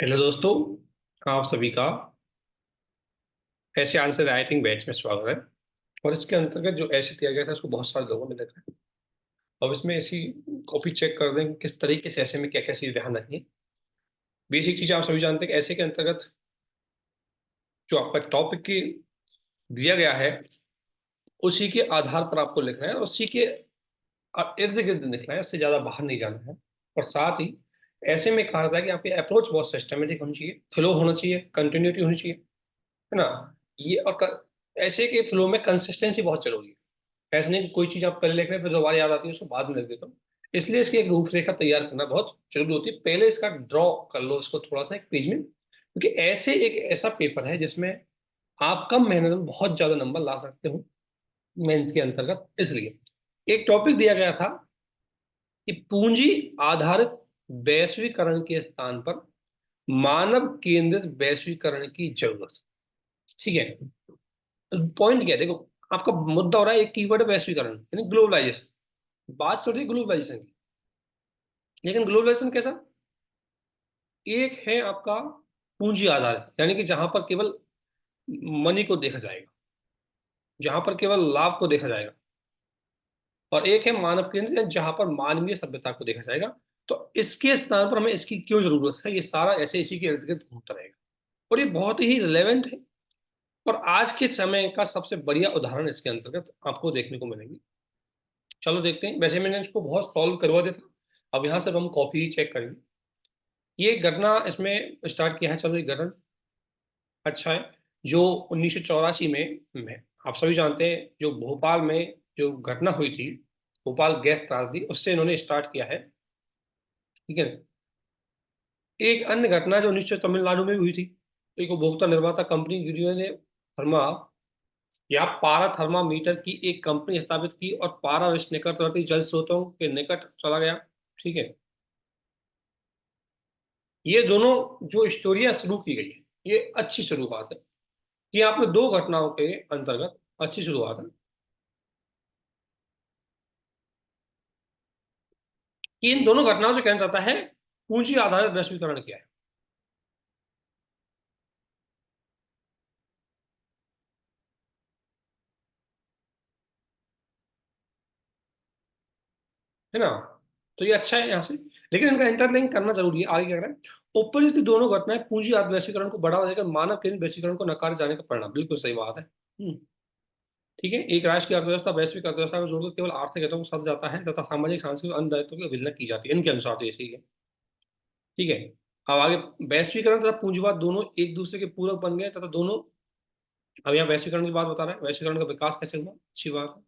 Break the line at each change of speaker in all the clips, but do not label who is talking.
Hello दोस्तों। आप सभी का ऐसे आंसर राइटिंग बैच में स्वागत है। और इसके अंतर्गत जो ऐसे दिया गया था उसको बहुत सारे लोगों ने देखा है। अब इसमें ऐसी कॉपी चेक कर दें कि किस तरीके से ऐसे में क्या क्या चीज़ ध्यान रखनी है। बेसिक चीज़ आप सभी जानते हैं कि ऐसे के अंतर्गत जो आपका टॉपिक की दिया गया है उसी के आधार पर आपको लिखना है और उसी के इर्द गिर्द लिखना है, इससे ज़्यादा बाहर नहीं जाना है। और साथ ही ऐसे में कहा जाता है कि आपकी अप्रोच बहुत सिस्टमेटिक होनी चाहिए, फ्लो होना चाहिए, कंटिन्यूटी होनी चाहिए, है ना। ये और ऐसे के फ्लो में कंसिस्टेंसी बहुत जरूरी है। ऐसा नहीं कि कोई चीज आप पहले लिख रहे हैं फिर दोबारा याद आती है उसको बाद में लिख देता हूँ। इसलिए इसकी एक रूपरेखा तैयार करना बहुत जरूरी होती है। पहले इसका ड्रॉ कर लो इसको थोड़ा सा एक पेज में, क्योंकि ऐसे एक ऐसा पेपर है जिसमें आप कम मेहनत में बहुत ज्यादा नंबर ला सकते हो मेंस के अंतर्गत। इसलिए एक टॉपिक दिया गया था कि पूंजी आधारित वैश्वीकरण के स्थान पर मानव केंद्रित वैश्वीकरण की जरूरत। ठीक है। पॉइंट क्या है, देखो आपका मुद्दा हो रहा है, एक कीवर्ड है वैश्वीकरण यानी ग्लोबलाइजेशन। बात चल रही है ग्लोबलाइजेशन की, लेकिन ग्लोबलाइजेशन कैसा? एक है आपका पूंजी आधारित यानी कि जहां पर केवल मनी को देखा जाएगा, जहां पर केवल लाभ को देखा जाएगा। और एक है मानव केंद्रित यानी जहां पर मानवीय सभ्यता को देखा जाएगा। तो इसके स्थान पर हमें इसकी क्यों जरूरत है, ये सारा ऐसे इसी के इर्द गिर्द घूमता रहेगा। और ये बहुत ही रिलेवेंट है। और आज के समय का सबसे बढ़िया उदाहरण इसके अंतर्गत आपको देखने को मिलेंगे। चलो देखते हैं। वैसे मैंने इसको बहुत सॉल्व करवा दिया था, अब यहाँ से हम कॉपी चेक करेंगे। ये गणना इसमें स्टार्ट किया है। चलो ये गणना अच्छा है। जो 1984 में आप सभी जानते हैं जो भोपाल में जो घटना हुई थी, भोपाल गैस त्रासदी, उससे इन्होंने स्टार्ट किया है। ठीक है। एक अन्य घटना जो 1900 तमिलनाडु में भी हुई थी, एक उपभोक्ता निर्माता कंपनी गिरियो ने थर्मा या पारा थर्मामीटर की एक कंपनी स्थापित की और पारा विश्व निकटवर्ती जल स्रोतों के निकट चला गया। ठीक है। ये दोनों जो स्टोरियां शुरू की गई है ये अच्छी शुरुआत है। ये आपने दो घटनाओं के अंतर्गत अच्छी शुरुआत है कि इन दोनों घटनाओं से कहना चाहता है पूंजी आधारित वैश्वीकरण क्या है ना। तो ये अच्छा है यहाँ से, लेकिन इनका इंटरलिंक करना जरूरी है। आगे क्या करें, उपरोक्त दोनों घटनाएं पूंजी आधारित वैश्वीकरण को बढ़ावा देकर मानव केंद्रित वैश्वीकरण को नकार जाने का परिणाम। बिल्कुल सही बात है। ठीक है। एक राष्ट्र की अर्थव्यवस्था वैश्विक अर्थव्यवस्था को जोड़कर केवल आर्थिक हितों को साध जाता है तथा सामाजिक सांस्कृतिक अन्य दायित्वों की अवहेलना की जाती है, इनके अनुसार तो ये सही है। ठीक है। अब आगे, वैश्वीकरण तथा पूंजीवाद दोनों एक दूसरे के पूरक बन गए तथा दोनों, अब यहाँ वैश्वीकरण की बात बता रहे हैं, वैश्वीकरण का विकास कैसे हुआ, अच्छी बात है।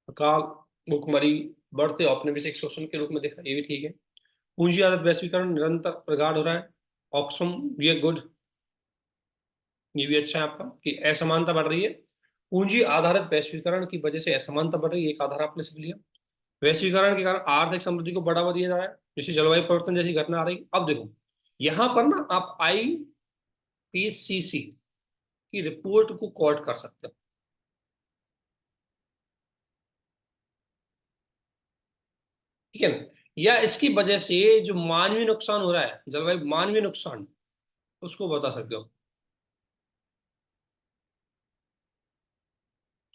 अकाल, भुखमरी, बढ़ते औपनिवेशिक शोषण के रूप में देखा, ये भी ठीक है। पूंजी आधारित वैश्वीकरण निरंतर प्रगाढ़ हो रहा है, ऑक्सफम, ये गुड, ये भी अच्छा है आपका कि असमानता बढ़ रही है। पूंजी आधारित वैश्वीकरण की वजह से असमानता बढ़ रही है, एक आधार आपने से लिया। वैश्वीकरण के कारण आर्थिक समृद्धि को बढ़ावा दिया जा रहा है, जैसे जलवायु परिवर्तन जैसी घटना आ रही। अब देखो यहां पर ना आप आईपीसीसी की रिपोर्ट को कोट कर सकते हो। ठीक है ना। या इसकी वजह से जो मानवीय नुकसान हो रहा है, जलवायु मानवीय नुकसान, उसको बता सकते हो।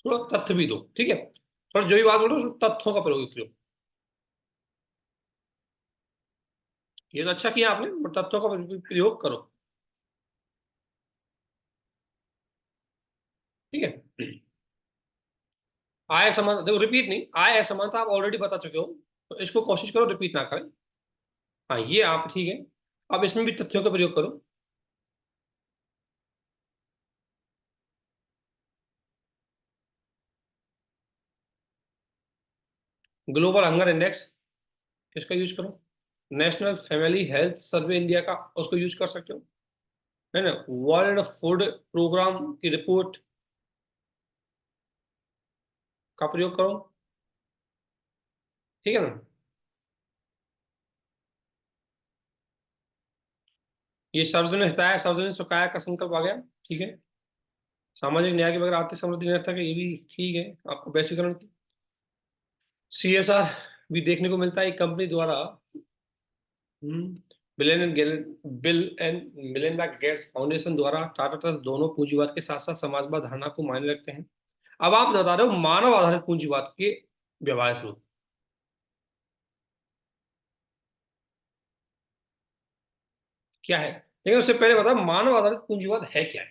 थोड़ा तथ्य भी दो, ठीक है। थोड़ा जो भी बात बोलो उसमें तथ्यों का प्रयोग करो। ये तो अच्छा किया आपने, तथ्यों का प्रयोग करो। ठीक है। आय समानता देखो, रिपीट नहीं, आय असमानता आप ऑलरेडी बता चुके हो, तो इसको कोशिश करो रिपीट ना करें। हाँ ये आप ठीक है। अब इसमें भी तथ्यों का प्रयोग करो। ग्लोबल हंगर इंडेक्स, इसका यूज करो। National family health survey India का, उसको यूज कर सकते हो, है ना। वर्ल्ड फूड प्रोग्राम की रिपोर्ट का प्रयोग करो। ठीक है ना। ये सर्वजन हिताय सर्वजन सुखाय का संकल्प आ गया। ठीक है। सामाजिक न्याय के बगैर आर्थिक समृद्धि नहीं रह सकता, ये भी ठीक है। आपको वैश्वीकरण, सीएसआर भी देखने को मिलता है एक कंपनी द्वारा। Bill and Melinda Gates foundation द्वारा टाटा ट्रस्ट दोनों पूंजीवाद के साथ साथ समाजवाद धारणा को मायने रखते हैं। अब आप बता रहे हो मानव आधारित पूंजीवाद के व्यवहारिक रूप क्या है, लेकिन उससे पहले बताओ मानव आधारित पूंजीवाद है क्या है,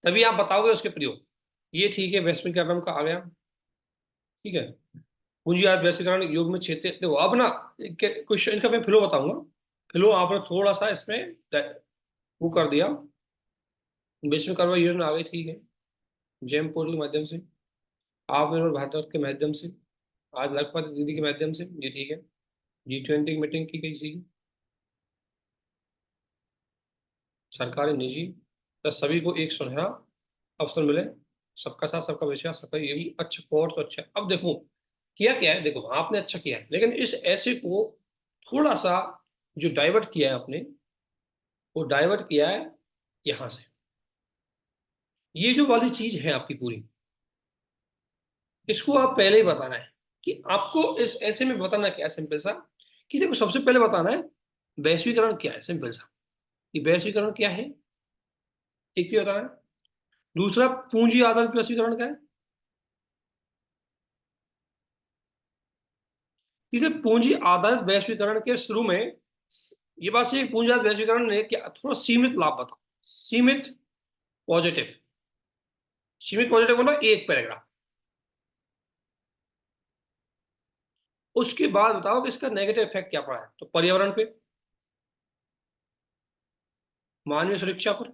तभी आप बताओगे उसके प्रयोग। ये ठीक है, वैश्वीकरण का आ गया, ठीक है। पूंजीवाद वैश्वीकरण युग में क्षेत्र, देखो अब ना क्वेश्चन इनका मैं फ्लो बताऊंगा। फ्लो आपने थोड़ा सा इसमें वो कर दिया। वैश्वीकरण योजना आ गई, ठीक है। जेम पोर्टल के माध्यम से, आत्मनिर्भर भारत के माध्यम से, आज लखपत दीदी के माध्यम से, ये ठीक है। G20 की मीटिंग की गई थी, सरकारी निजी, तो सभी को एक सुनहरा अवसर मिले, सबका साथ सबका विश्वास सबका, ये भी अच्छा कोर्स, तो अच्छा है। अब देखो किया क्या है, देखो आपने अच्छा किया है, लेकिन इस ऐसे को थोड़ा सा जो डाइवर्ट किया है आपने, वो डाइवर्ट किया है यहां से। ये जो वाली चीज है आपकी पूरी, इसको आप पहले ही बताना है कि आपको इस ऐसे में बताना क्या है, सिंपल सा कि देखो सबसे पहले बताना है वैश्वीकरण क्या है, सिंपल सा कि वैश्वीकरण क्या है, एक ही बताना है। दूसरा पूंजी आधारित वैश्वीकरण क्या है। तीसरे पूंजी आधारित वैश्वीकरण के शुरू में ये बात से पूंजी आधारित वैश्वीकरण ने क्या थोड़ा सीमित लाभ बताओ, सीमित पॉजिटिव, सीमित पॉजिटिव मतलब एक पैराग्राफ। उसके बाद बताओ कि इसका नेगेटिव इफेक्ट क्या पड़ा है, तो पर्यावरण पे, मानवीय सुरक्षा पर,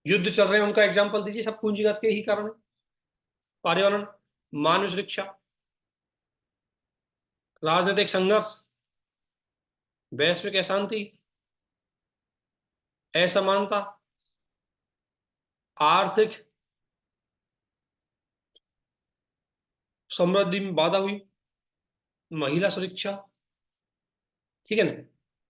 युद्ध चल रहे हैं उनका एग्जाम्पल दीजिए, सब पूंजीगत के ही कारण है। पर्यावरण, मानवीय सुरक्षा, राजनीतिक संघर्ष, वैश्विक अशांति, असमानता, आर्थिक समृद्धि में बाधा हुई, महिला सुरक्षा, ठीक है ना।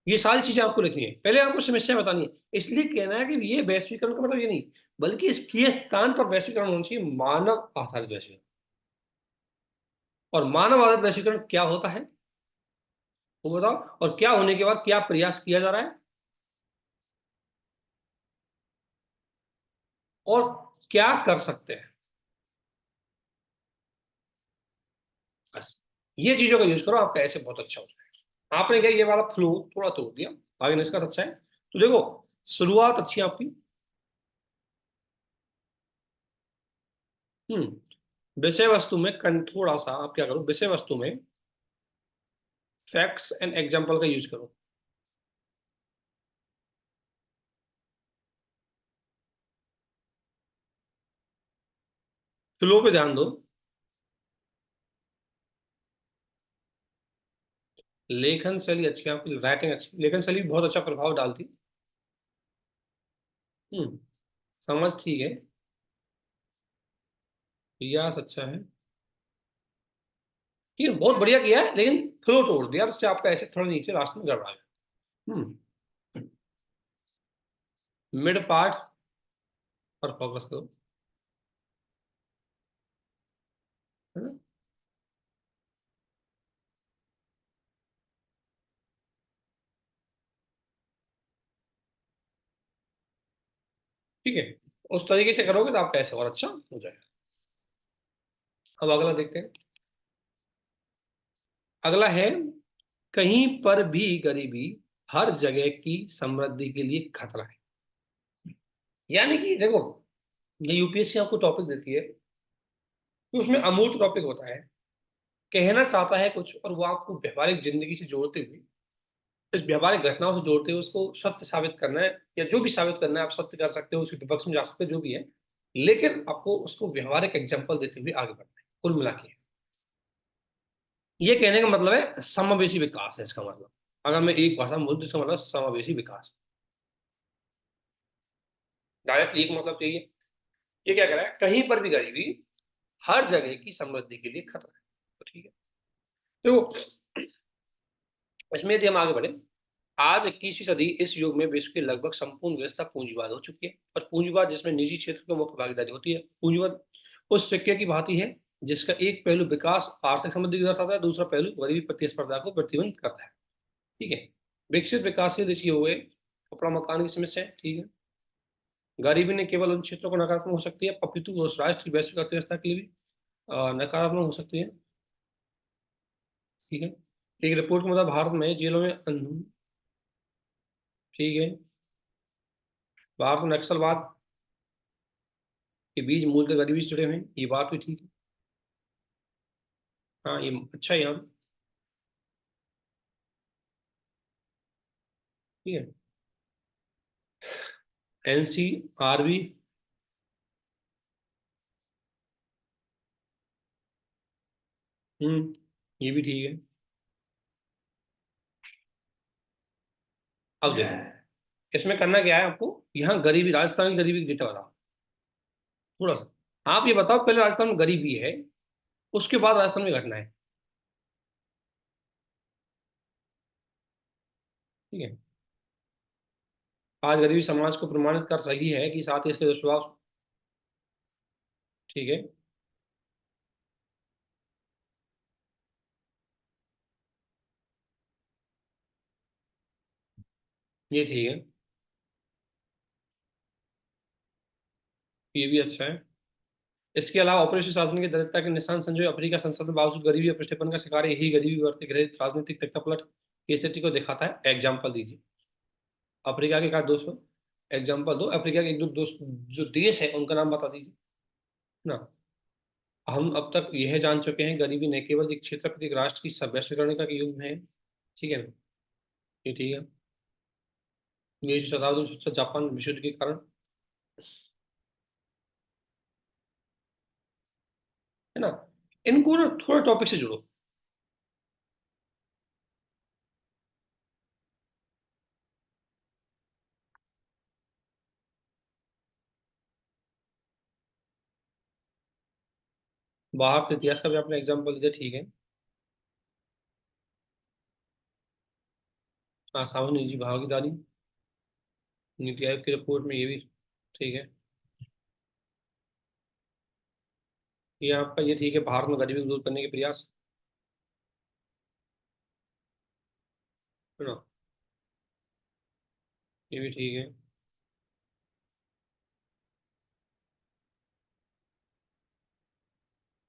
ये सारी चीजें आपको लिखनी है, पहले आपको समस्या बतानी है। इसलिए कहना है कि ये वैश्वीकरण का मतलब ये नहीं, बल्कि इसके स्थान पर वैश्वीकरण होना चाहिए मानव आधारित वैश्वीकरण। और मानव आधारित वैश्वीकरण क्या होता है वो बताओ, और क्या होने के बाद क्या प्रयास किया जा रहा है, और क्या कर सकते हैं, बस ये चीजों का यूज करो, आपका ऐसे बहुत अच्छा हो जाएगा। आपने क्या ये वाला फ्लो थोड़ा तोड़ दिया, आगे निष्कर्ष अच्छा है। तो देखो शुरुआत अच्छी है आपकी। विषय वस्तु में थोड़ा सा आप क्या करो, विषय वस्तु में फैक्ट्स एंड एग्जाम्पल का यूज करो। फ्लो पे ध्यान दो। लेखन शैली अच्छी है आपकी, राइटिंग अच्छी, लेखन शैली बहुत अच्छा प्रभाव डालती। हम्म समझ ठीक है, प्रयास अच्छा है, ठीक है, बहुत बढ़िया किया है, लेकिन फ्लो तोड़ दिया, उससे आपका ऐसे थोड़ा नीचे लास्ट में गड़बड़ा गया। मिड पार्ट पर फोकस करो, है ना। ठीक है, उस तरीके से करोगे तो आपका ऐसे और अच्छा हो जाएगा। अब अगला देखते हैं। अगला है, कहीं पर भी गरीबी हर जगह की समृद्धि के लिए खतरा है। यानी कि देखो, ये यूपीएससी आपको टॉपिक देती है, तो उसमें अमूर्त टॉपिक होता है, कहना चाहता है कुछ और वो आपको व्यवहारिक जिंदगी से जोड़ते हुए, इस व्यवहारिक घटनाओं से जोड़ते हुए उसको सत्य साबित करना है, या जो भी साबित करना है आप सत्य कर सकते हो, उसके विपक्ष में जा सकते हो, जो भी है, लेकिन आपको उसको व्यवहारिक एग्जाम्पल देते हुए आगे बढ़ना है, कुल मिला के। ये कहने का मतलब है समावेशी विकास है इसका मतलब। अगर मैं एक भाषा में बोलूं तो इसका मतलब समावेशी विकास, डायरेक्ट एक मतलब चाहिए। ये क्या कह रहा है, कहीं पर भी गरीबी हर जगह की समृद्धि के लिए खतरा है, तो ठीक है। तो इसमें यदि हम आगे बढ़े, आज 21वीं सदी इस युग में विश्व की लगभग संपूर्ण व्यवस्था पूंजीवाद हो चुकी है, और पूंजीवाद जिसमें निजी क्षेत्र की मुख्य भागीदारी होती है। पूंजीवाद उस सिक्के की भांति है जिसका एक पहलू विकास आर्थिक समृद्धि को दर्शाता है, दूसरा पहलू गरीबी प्रतिस्पर्धा को प्रतिबंध करता है, ठीक है। विकसित विकासशील देश ये हुए कपड़ा मकान की समस्या है, ठीक है। गरीबी ने केवल उन क्षेत्रों को नकारात्मक हो सकती है, अपितु उस राष्ट्र की वैश्विक अर्थव्यवस्था के लिए भी नकारात्मक हो सकती है, ठीक है। एक रिपोर्ट के मुताबिक भारत में जेलों में ठीक है, भारत में नक्सलवाद के बीच मूलतः गरीबी से जुड़े हुए हैं, ये बात भी ठीक है। हाँ, ये अच्छा है यहाँ, ठीक है। एनसीआरबी, ये भी ठीक है। अब देखो, इसमें करना क्या है आपको, यहाँ गरीबी, राजस्थान की गरीबी की डेटा बताओ थोड़ा सा। आप ये बताओ पहले राजस्थान में गरीबी है, उसके बाद राजस्थान में घटना है, ठीक है। आज गरीबी समाज को प्रमाणित कर रही है कि साथ ही इसके दुष्प्रभाव, ठीक है। ये ठीक है, ये भी अच्छा है। इसके अलावा ऑपरेशन शासन की दरिद्रता के निशान संजोए अफ्रीका संसद में बावजूद गरीबी और पिछड़ेपन का शिकार है। यही गरीबी बढ़ते गृह राजनीतिक तख्तापलट की स्थिति को दिखाता है। एग्जाम्पल दीजिए, अफ्रीका के का दोस्तों, एग्जाम्पल दो, अफ्रीका के एक दो दोस्त जो देश है उनका नाम बता दीजिए ना। हम अब तक यह जान चुके हैं गरीबी न केवल एक क्षेत्र पर एक राष्ट्र की वैश्वीकरण का युग में है, ठीक है ना। ये ठीक है। ये शताब्दी में जापान विश्व युद्ध के कारण, है ना। इनको ना थोड़ा टॉपिक से जुड़ो। बाहर से इतिहास का भी आपने एग्जाम्पल दिया, ठीक है। हाँ, सामान्य निजी भागीदारी, नीति आयोग की रिपोर्ट में ये भी ठीक है। ये आपका ये ठीक है, भारत में गरीबी को दूर करने के प्रयास, है ना। ये भी ठीक है।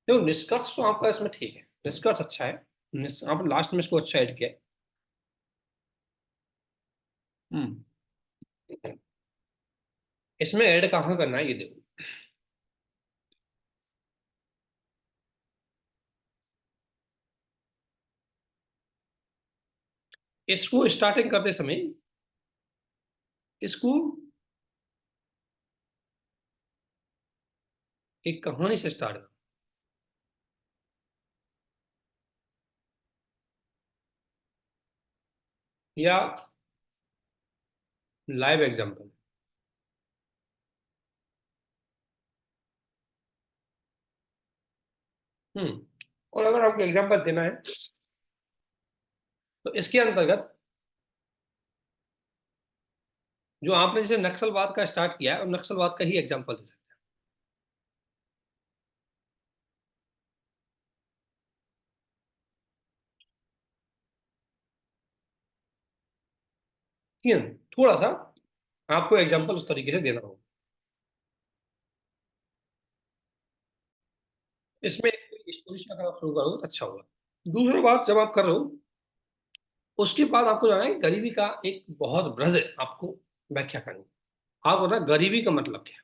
देखो, निष्कर्ष तो आपका इसमें ठीक है, निष्कर्ष अच्छा है। आपने लास्ट में इसको अच्छा ऐड किया है। हम्म इसमें ऐड कहाँ करना है ये देखो। इसको स्टार्टिंग करते समय इसको एक कहानी से स्टार्ट करो, या लाइव एग्जांपल। हम्म और अगर आपको एग्जांपल देना है तो इसके अंतर्गत जो आपने जैसे नक्सलवाद का स्टार्ट किया है और नक्सलवाद का ही एग्जांपल दे सकते हैं, ठीक है। थोड़ा सा आपको एग्जांपल उस तरीके से देना होगा। इसमें स्टोरी से अगर आप शुरू करो तो अच्छा होगा। दूसरी बात, जब आप कर रहे हो उसके बाद आपको जाना है गरीबी का एक बहुत बृहद आपको व्याख्या करनी। आप बोला गरीबी का मतलब क्या है,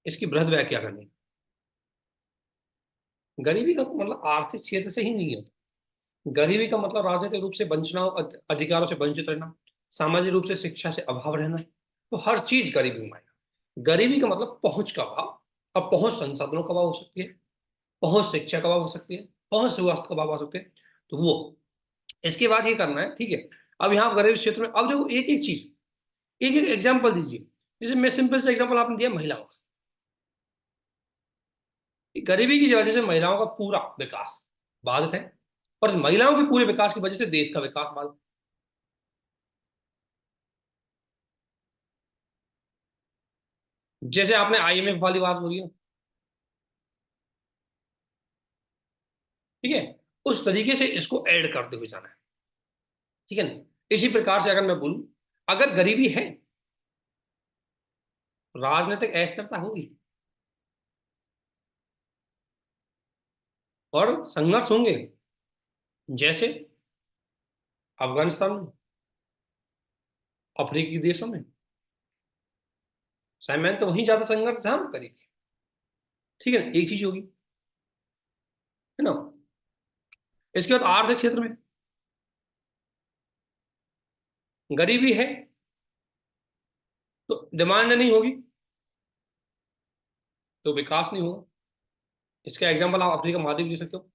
इसकी बृहद व्याख्या करनी। गरीबी का मतलब आर्थिक क्षेत्र से ही नहीं है। गरीबी का मतलब राजनीतिक रूप से वंचना और अधिकारों से वंचित रहना, सामाजिक रूप से शिक्षा से अभाव रहना, तो हर चीज गरीबी में आएगा। गरीबी का मतलब पहुंच का अभाव। अब पहुंच संसाधनों का अभाव हो सकती है, पहुंच शिक्षा का अभाव हो सकती है, पहुंच स्वास्थ्य का अभाव हो सकते हैं, तो वो इसके बाद ये करना है, ठीक है। अब यहाँ गरीब क्षेत्र में अब देखो एक एक चीज, एक एक एग्जाम्पल दीजिए। जैसे मैं सिंपल से एग्जाम्पल आपने दिया महिलाओं का, कि गरीबी की वजह से महिलाओं का पूरा विकास बाधित है, और महिलाओं के पूरे विकास की वजह से देश का विकास बाधित। जैसे आपने आईएमएफ वाली बात बोली है, ठीक है, उस तरीके से इसको ऐड करते हुए जाना है। ठीक है ना। इसी प्रकार से अगर मैं बोलूं, अगर गरीबी है, राजनीतिक अस्थिरता होगी और संघर्ष होंगे, जैसे अफगानिस्तान में, अफ्रीकी देशों में। शायद मैंने तो वहीं ज्यादा संघर्ष जहां करी। ठीक है ना, एक चीज होगी, है ना। इसके बाद आर्थिक क्षेत्र में गरीबी है तो डिमांड नहीं होगी, तो विकास नहीं होगा। इसका एग्जाम्पल आप अफ्रीका महाद्वीप दे सकते हो।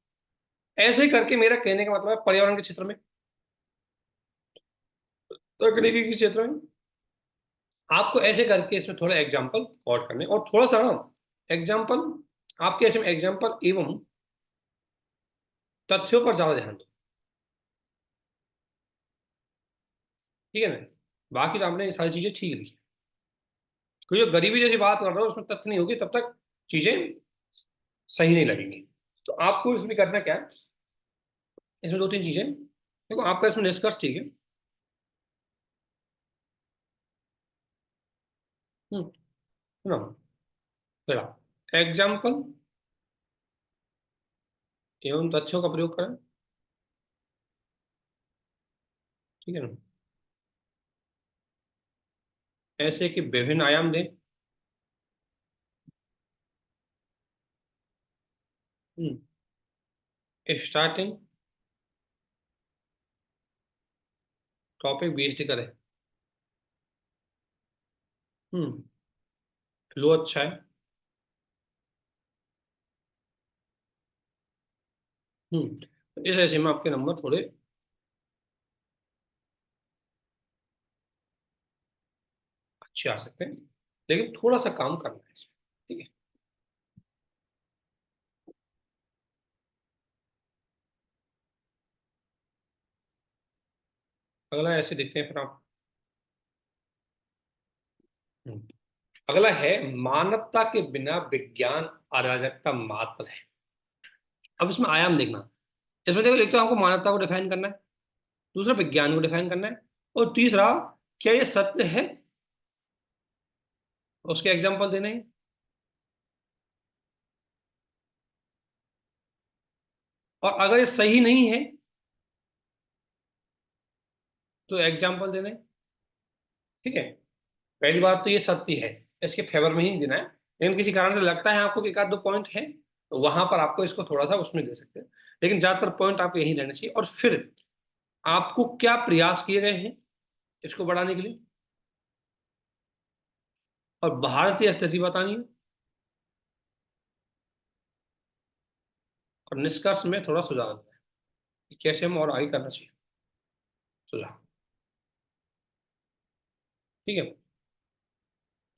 ऐसे ही करके मेरा कहने का मतलब है, पर्यावरण के क्षेत्र में, तकनीकी के क्षेत्र में, आपको ऐसे करके इसमें थोड़ा एग्जाम्पल और करने, और थोड़ा सा ना एग्जाम्पल, आपके ऐसे में एग्जाम्पल एवं तथ्यों पर ज्यादा ध्यान दो। ठीक है ना। बाकी तो आपने ये सारी चीजें ठीक लिखी, क्योंकि जो गरीबी जैसी बात कर रहे हो उसमें तथ्य नहीं होगी तब तक चीजें सही नहीं लगेंगी। तो आपको इसमें करना क्या है, इसमें दो तीन चीजें देखो, आपका इसमें निष्कर्ष ठीक है। सुनो, फिर एग्जाम्पल एवं तथ्यों का प्रयोग करें। ठीक है ना, ऐसे कि विभिन्न आयाम दें। स्टार्टिंग टॉपिक बेस्ड करें। हम्म फ्लो अच्छा है। तो इस ऐसे में आपके नंबर थोड़े अच्छे आ सकते हैं, लेकिन थोड़ा सा काम करना है इसमें। ठीक है। अगला ऐसे देखते हैं फिर आप। हम्म, अगला है, मानवता के बिना विज्ञान अराजकता मात्र है। अब इसमें आयाम देखना। इसमें देखो, एक तो आपको मानवता को डिफाइन करना है, दूसरा विज्ञान को डिफाइन करना है, और तीसरा क्या ये सत्य है, उसके एग्जाम्पल देने हैं। और अगर ये सही नहीं है तो एग्जाम्पल देने हैं। ठीक है। पहली बात तो ये सत्य है, इसके फेवर में ही देना है। लेकिन किसी कारण से लगता है आपको कि एक आध दो पॉइंट है, तो वहां पर आपको इसको थोड़ा सा उसमें दे सकते हैं। लेकिन ज्यादातर पॉइंट आपको यही रहना चाहिए, और फिर आपको क्या प्रयास किए गए हैं इसको बढ़ाने के लिए, और भारतीय स्थिति बतानी है, और निष्कर्ष में थोड़ा सुझाव देना है कि कैसे हम और आगे करना चाहिए। सुझाव। ठीक है।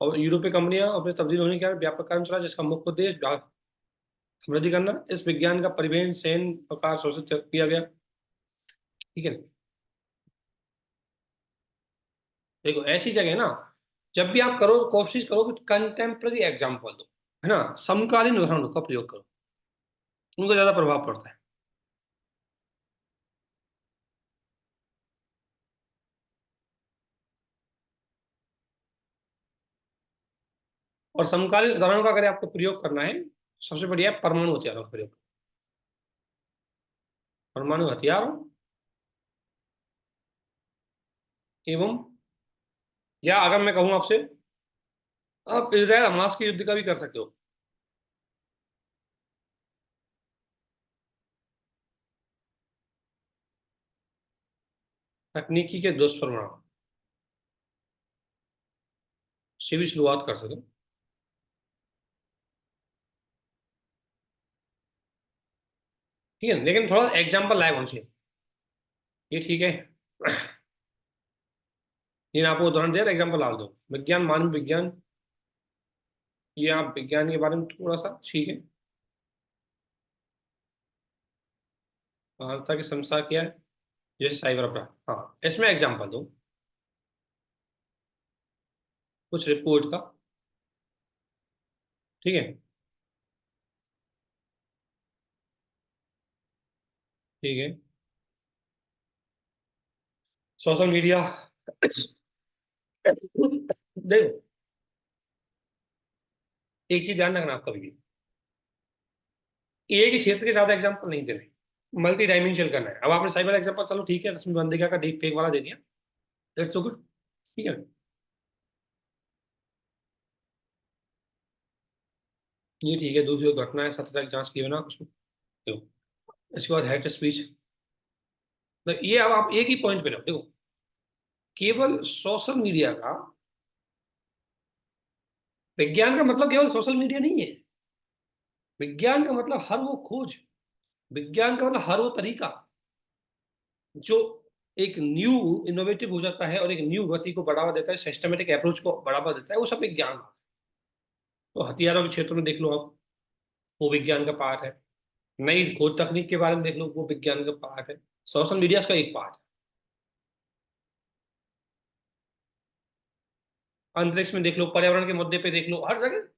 और यूरोपीय कंपनियां अपने तब्दील होने के कारण व्यापक कार्य चला, जिसका मुख्य उद्देश्य समृद्धि करना। इस विज्ञान का परिवहन सैन्य प्रकार शोषित किया गया। ठीक है। देखो ऐसी जगह ना, जब भी आप करो तो कोशिश करो कि कंटेम्प्रेरी एग्जाम्पल दो, है ना, समकालीन उदाहरणों का प्रयोग करो, उनको ज्यादा प्रभाव पड़ता है। और समकालीन उदाहरणों का अगर आपको प्रयोग करना है, सबसे बढ़िया है परमाणु हथियारों का प्रयोग। परमाणु हथियार एवं, या अगर मैं कहूं आपसे, आप इसराइल हमास के युद्ध का भी कर सकते हो। तकनीकी के दुष्परिणाम से भी शुरुआत कर सकते हो। ठीक है, लेकिन थोड़ा एग्जाम्पल लायक होना चाहिए। ये ठीक है। ये आपको उदाहरण दिया, एग्जाम्पल ला दो। विज्ञान, मानव विज्ञान, ये आप विज्ञान के बारे में थोड़ा सा ठीक है। मानवता की समस्या क्या है, जैसे साइबर अपराध, हाँ इसमें एग्जाम्पल दो कुछ रिपोर्ट का। ठीक है। ठीक है। सोशल मीडिया देखो, एक चीज ध्यान रखना आप कभी भी, एक ही क्षेत्र के ज्यादा एग्जाम्पल नहीं देने, मल्टी डायमेंशनल करना है। अब आपने साइबर एग्जाम्पल, चलो ठीक है, रश्मि बंदिगा का डीप फेक वाला दे दिया, दैट्स सो गुड, ठीक है। ये ठीक है, दूसरी घटना है, सतत जांच किए बिना उसको देखो। इसके बाद हेट स्पीच, तो ये अब आप एक ही पॉइंट पे रहो, देखो, केवल सोशल मीडिया का, विज्ञान का मतलब केवल सोशल मीडिया नहीं है। विज्ञान का मतलब हर वो खोज, विज्ञान का मतलब हर वो तरीका जो एक न्यू इनोवेटिव हो जाता है और एक न्यू गति को बढ़ावा देता है, सिस्टमेटिक अप्रोच को बढ़ावा देता है, वो सब विज्ञान है। तो हथियारों के क्षेत्र में देख लो आप, वो विज्ञान का पार्ट है। नई खोज तकनीक के बारे में देख लो, वो विज्ञान का पार्ट है। सोशल मीडिया का एक पार्ट है। अंतरिक्ष में देख लो, पर्यावरण के मुद्दे पे देख लो, हर जगह।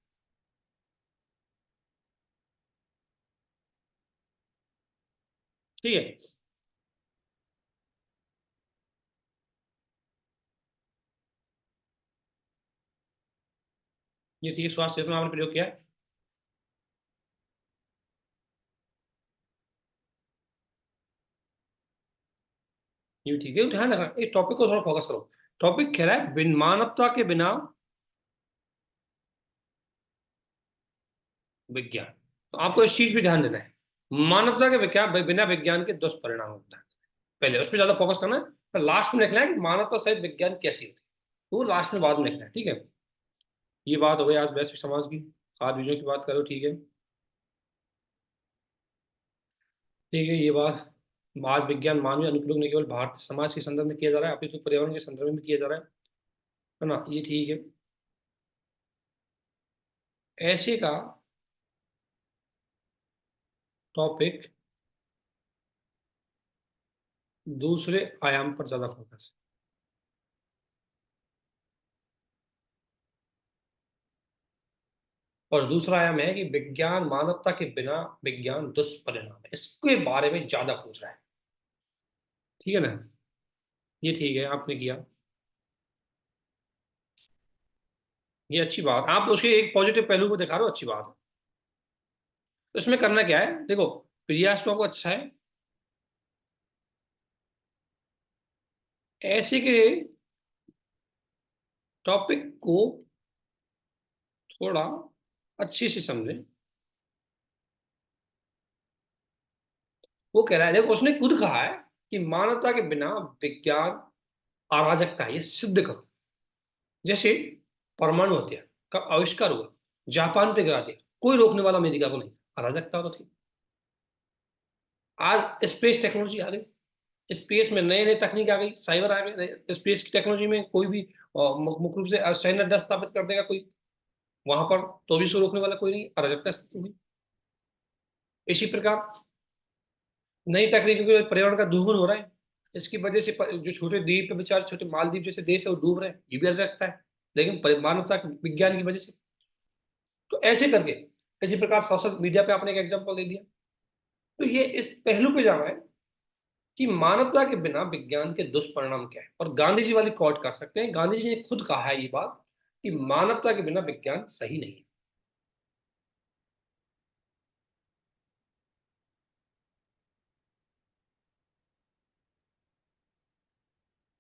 ठीक है। ये ठीक है, स्वास्थ्य क्षेत्र में आपने प्रयोग किया है। ये ठीक है, ध्यान रखना इस टॉपिक को, थोड़ा फोकस करो। टॉपिक कह रहा है मानवता के बिना विज्ञान। तो आपको इस चीज पे ध्यान देना है, मानवता के बिना विज्ञान के दुष्परिणाम होता है। पहले उस पर ज्यादा फोकस करना है, फिर लास्ट में लिखना है कि मानवता सहित विज्ञान कैसी होती है, तो वो लास्ट में बाद में लिखना है, ठीक है। ये बात हो गई आज वैश्विक समाज की, खाद्य बीजों की बात करो, ठीक है। ठीक है, ये बात, आज विज्ञान मानवीय अनुप्रयोग न केवल भारतीय समाज के संदर्भ में किया जा रहा है, अपितु पर्यावरण के संदर्भ में भी किया जा रहा है ना, ये ठीक है। ऐसे का टॉपिक दूसरे आयाम पर ज्यादा फोकस, और दूसरा आयाम है कि विज्ञान मानवता के बिना विज्ञान दुष्परिणाम है, इसके बारे में ज्यादा पूछ रहा है, ठीक है ना। ये ठीक है, आपने किया, ये अच्छी बात, आप उसके एक पॉजिटिव पहलू को दिखा रहे हो, अच्छी बात है। तो इसमें करना क्या है, देखो, प्रयास तो आपको अच्छा है, ऐसे के टॉपिक को थोड़ा अच्छे से समझे। वो कह रहा है, देखो, उसने खुद कहा है कि मानवता के बिना विज्ञान अराजकता है, ये सिद्ध करो। जैसे परमाणु हथियार का आविष्कार हुआ, जापान पे गिरा दिया, कोई रोकने वाला अमेरिका को नहीं, अराजकता तो थी। आज स्पेस टेक्नोलॉजी आ गई, स्पेस में नए नए तकनीक आ गई, साइबर आ गई, स्पेस की टेक्नोलॉजी में कोई भी मुख्य रूप से सैन्य अड्डा स्थापित कर देगा कोई वहां पर, तो भी उसको रोकने वाला कोई नहीं, अराजकता स्थिति हुई। इसी प्रकार नई तकनीकों के पर्यावरण का दोहन हो रहा है, इसकी वजह से जो छोटे द्वीप है बेचारे, छोटे मालदीव जैसे देश है, वो डूब रहे हैं, ये भी अराजकता है, लेकिन मानवता विज्ञान की वजह से। तो ऐसे करके, इसी प्रकार सोशल मीडिया पे आपने एक एग्जांपल दे दिया। तो ये इस पहलू पे जाना है कि मानवता के बिना विज्ञान के दुष्परिणाम क्या है, और गांधी जी वाली कोट कर सकते हैं, गांधी जी ने खुद कहा है ये बात कि मानवता के बिना विज्ञान सही नहीं है।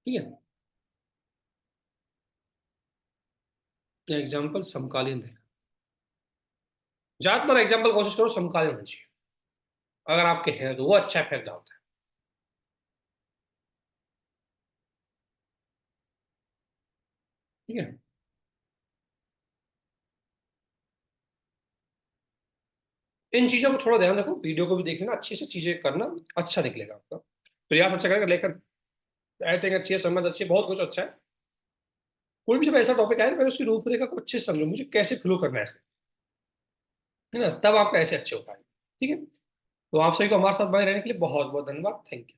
ठीक है, एग्जाम्पल समकालीन है, ज्यादातर एग्जाम्पल कोशिश करो समकालीन होना चाहिए, अगर आपके हैं तो वो अच्छा इफेक्ट डालता है, ठीक है। इन चीजों को थोड़ा ध्यान रखो, वीडियो को भी देख लेना, अच्छी से चीजें करना, अच्छा निकलेगा आपका, प्रयास अच्छा करेगा, लेकर राइटिंग अच्छी है, समझ अच्छी है, बहुत कुछ अच्छा है। कोई भी जब ऐसा टॉपिक आए ना, पहले उसकी रूपरेखा को अच्छे से समझो, मुझे कैसे फ्लो करना है इसमें, है ना, तब आपका ऐसे अच्छे हो पाएंगे, ठीक है। तो आप सभी को हमारे साथ बने रहने के लिए बहुत बहुत धन्यवाद, थैंक यू।